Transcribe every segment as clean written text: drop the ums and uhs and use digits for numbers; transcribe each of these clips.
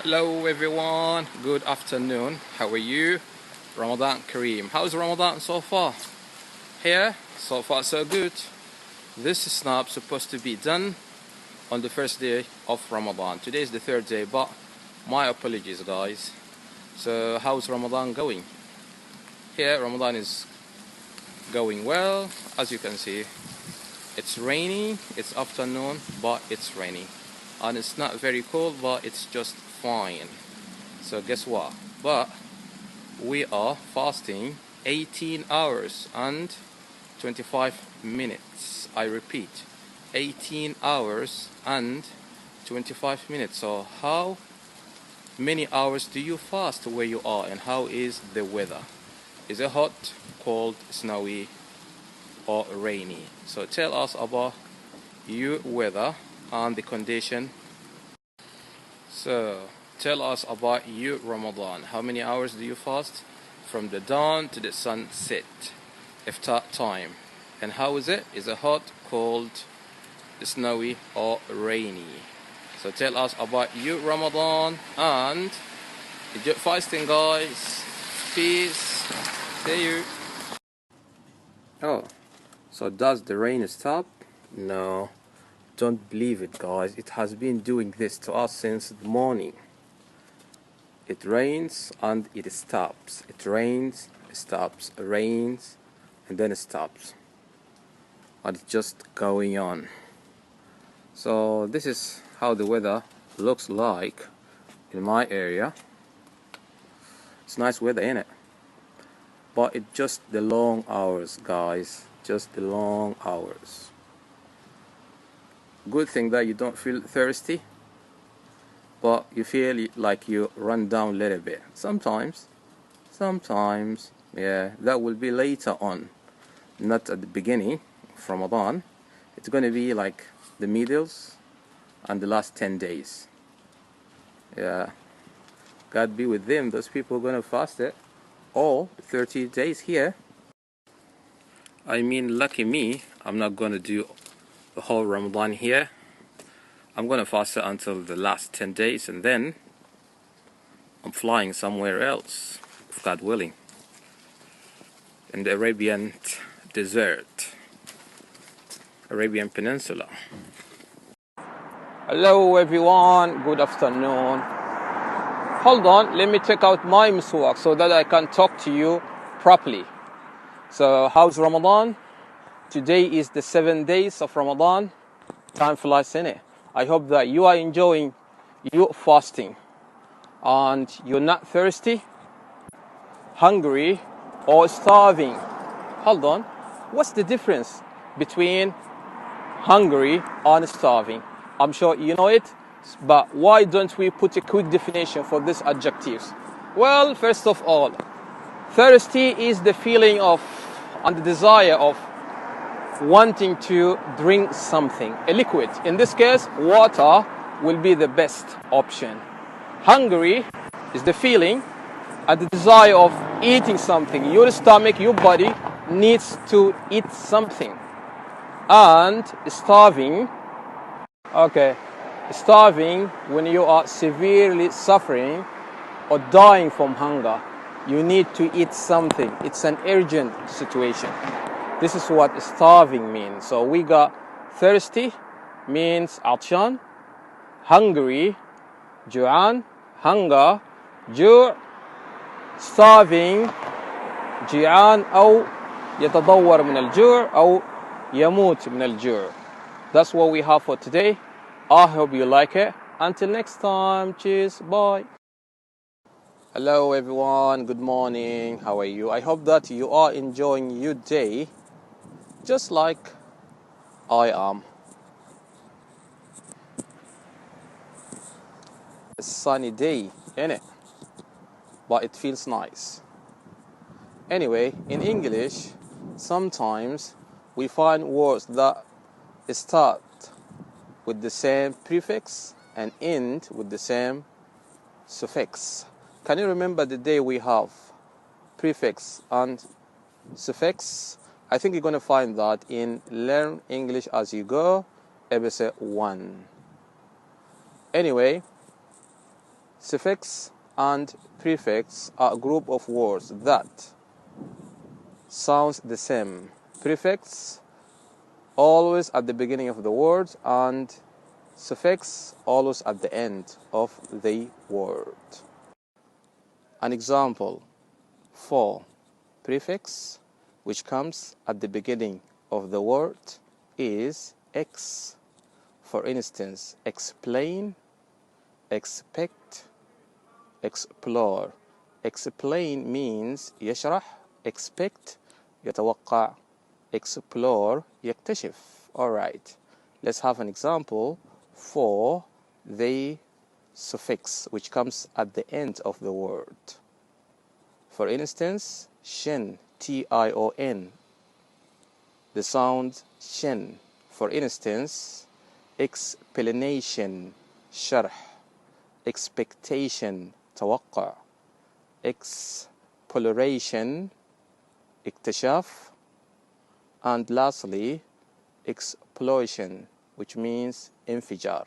Hello everyone, good afternoon, how are you? Ramadan Kareem. How's Ramadan so far? Here, so far so good. This is not supposed to be done on the first day of Ramadan. Today is the third day, but my apologies guys. So how's Ramadan going? Here Ramadan is going well. As you can see, it's raining, it's afternoon, but it's raining. And it's not very cold, but it's just fine. So guess what? But we are fasting 18 hours and 25 minutes. I repeat, 18 hours and 25 minutes. So how many hours do you fast where you are, and how is the weather? Is it hot, cold, snowy, or rainy? So tell us about your weather and the condition. So tell us about your Ramadan. How many hours do you fast from the dawn to the sunset, iftar time? And how is it? Is it hot, cold, snowy, or rainy? So tell us about your Ramadan and Egypt fasting, guys. Peace. See you. Oh, so does the rain stop? No. Don't believe it, guys. It has been doing this to us since the morning. It rains and it stops. It rains, it stops, it rains, and then it stops. And it's just going on. So this is how the weather looks like in my area. It's nice weather, ain't it? But it's just the long hours, guys. Just the long hours. Good thing that you don't feel thirsty, but you feel like you run down a little bit. Sometimes, yeah, that will be later on, not at the beginning of Ramadan. It's going to be like the middles and the last 10 days. Yeah, God be with them. Those people are going to fast it all 30 days here. I mean, lucky me, I'm not going to do the whole Ramadan here. I'm gonna fast it until the last 10 days, and then I'm flying somewhere else, if God willing, in the Arabian desert, Arabian Peninsula. Hello everyone, good afternoon. Hold on, let me take out my miswak so that I can talk to you properly. So how's Ramadan? Today is the 7 days of Ramadan. Time flies, in it. I hope that you are enjoying your fasting and you're not thirsty, hungry, or starving. Hold on. What's the difference between hungry and starving? I'm sure you know it, but why don't we put a quick definition for these adjectives? Well, first of all, thirsty is the feeling of and the desire of wanting to drink something, a liquid. In this case, water will be the best option. Hungry is the feeling and the desire of eating something. Your stomach, your body needs to eat something. And starving, starving when you are severely suffering or dying from hunger. You need to eat something. It's an urgent situation. This is what starving means. So we got thirsty means عطشان, hungry, جوعان, hunger, جوع, starving, جيعان أو يتضور من الجوع أو يموت من الجوع. That's what we have for today. I hope you like it. Until next time, cheers, bye. Hello everyone, good morning, how are you? I hope that you are enjoying your day just like I am. It's a sunny day, isn't it? But it feels nice. Anyway, in English, sometimes we find words that start with the same prefix and end with the same suffix. Can you remember the day we have prefix and suffix? I think you're going to find that in Learn English as You Go, episode 1. Anyway, Suffix and prefix are a group of words that sounds the same. Prefix always at the beginning of the word and suffix always at the end of the word. An example for prefix which comes at the beginning of the word is X. For instance, explain, expect, explore. Explain means يشرح, expect يتوقع, explore يكتشف. Alright, let's have an example for the suffix which comes at the end of the word. For instance, shin, T-I-O-N, the sound shin. For instance, explanation, شرح, expectation, توقع, exploration, اكتشاف, and lastly, explosion, which means انفجار.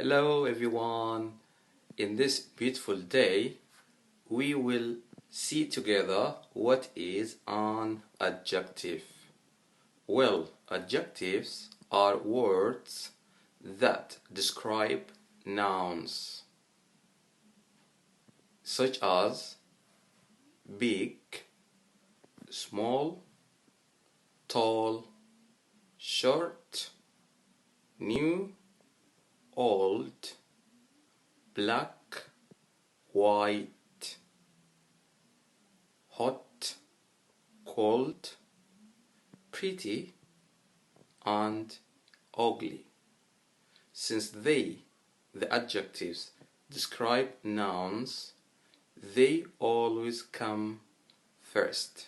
Hello everyone. In this beautiful day, we will see together what is an adjective. Well, adjectives are words that describe nouns such as big, small, tall, short, new, old, black, white, hot, cold, pretty, and ugly. Since the adjectives, describe nouns, they always come first,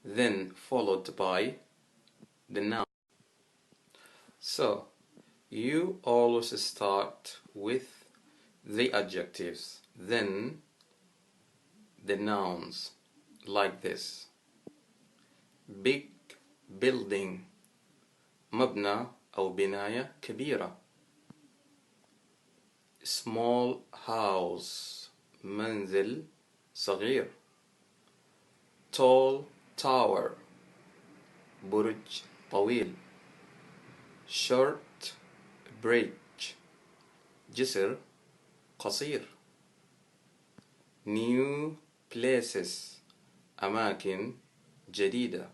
then followed by the noun. So, you always start with the adjectives, then the nouns, like this. Big building, مبنى أو بناية كبيرة. Small house, منزل صغير. Tall tower, برج طويل. Short bridge, جسر قصير. New places, أماكن جديدة.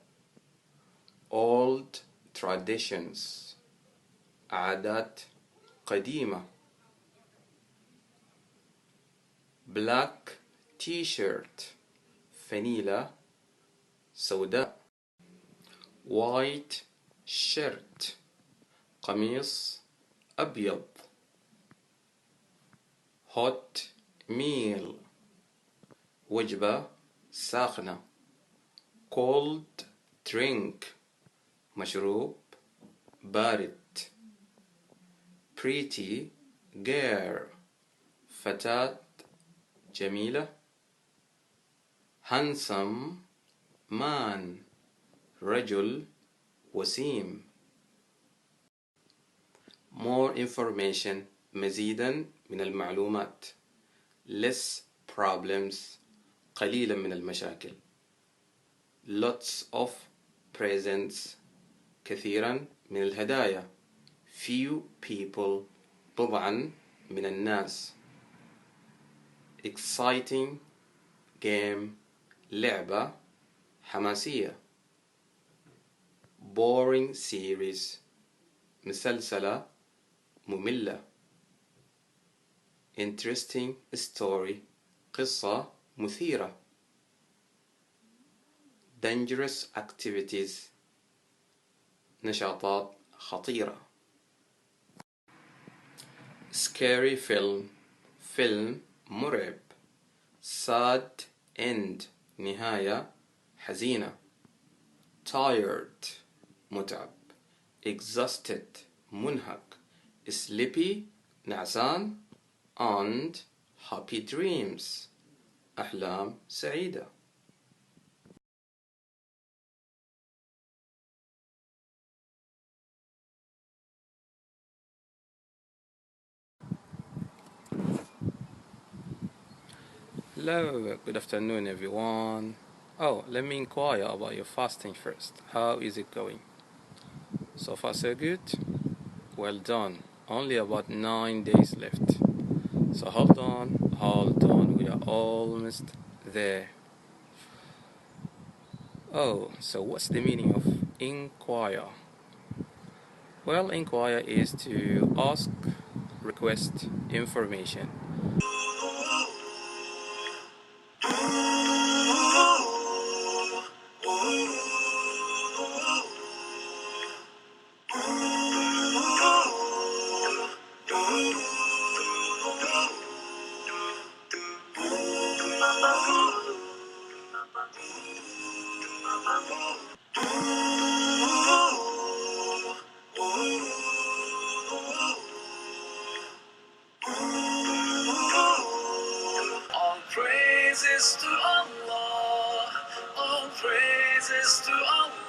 Old traditions, عادات قديمة. Black t-shirt, فانيلة سوداء. White shirt, قميص أبيض. Hot meal, وجبة ساخنة. Cold drink, مشروب بارد. Pretty girl, فتاة جميلة. Handsome man, رجل وسيم. More information, مزيدا من المعلومات. Less problems, قليلا من المشاكل. Lots of presents, كثيرا من الهدايا. Few people, طبعا من الناس. Exciting game, لعبة حماسية. Boring series, مسلسلة مملة. Interesting story, قصة مثيرة. Dangerous activities, نشاطات خطيرة. Scary film, فيلم مرعب. Sad end, نهاية حزينة. tired متعب exhausted منهك sleepy نعسان and happy dreams أحلام سعيدة. Hello, good afternoon everyone. Oh, let me inquire about your fasting first. How is it going? So far so good? Well done. Only about 9 days left. So hold on, we are almost there. Oh, so what's the meaning of inquire? Well, inquire is to ask, request information. All praises to Allah, all praises to Allah.